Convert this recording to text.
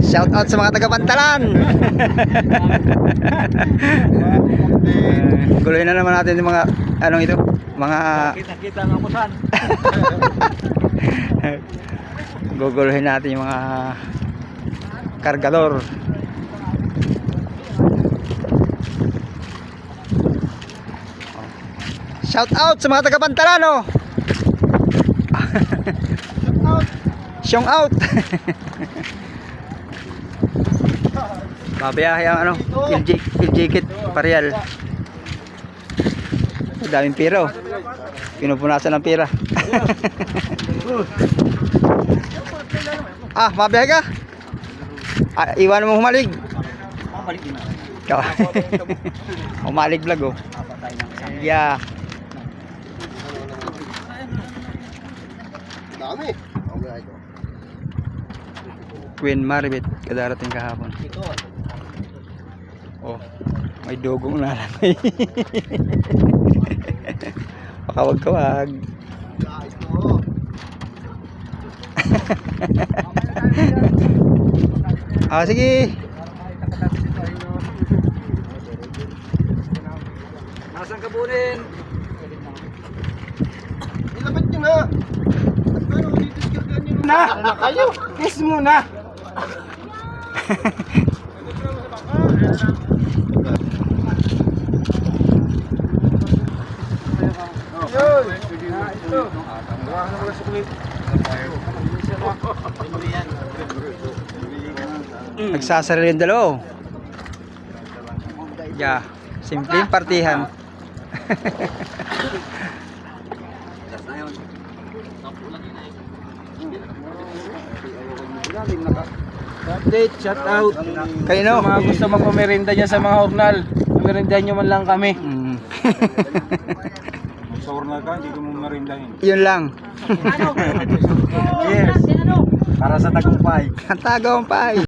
Shout out sa mga taga-Pantalan. Guluhin na naman natin yung mga anong ito, mga Kita-kita ng amusan. guguluhin natin yung mga kargador. Shout out sa mga taga-Pantalan, oh. Shout out. Babayahe ang ano, Iljikit Parial. Daming pira, oh. Pinupunasan ng pira. Ah, mabiyahe ka? Ah, iwan mo humalig. Mabalik din na. Humalig vlog, oh. Yeah. Dami. Queen Maribit kadarating kahapon. Ito. Oh, may dugong nalamay. Pakawag-kawag. Ah, sige. Nasaan ka bunin? Ilapit nyo na. Ano, didiskargan nyo na. Na kayo. Kiss muna. Nagsasarili yung dalawa. Yeah, simpleng partihan. Update, shout out. Kayo no? Sa mga gusto magpamerenda dyan sa mga hornal. Merindahan nyo man lang kami. Sa ornal ka, hindi ko mo marindahin. Yun lang. Cheers. Para sa tagumpay. Ang tagaw pa.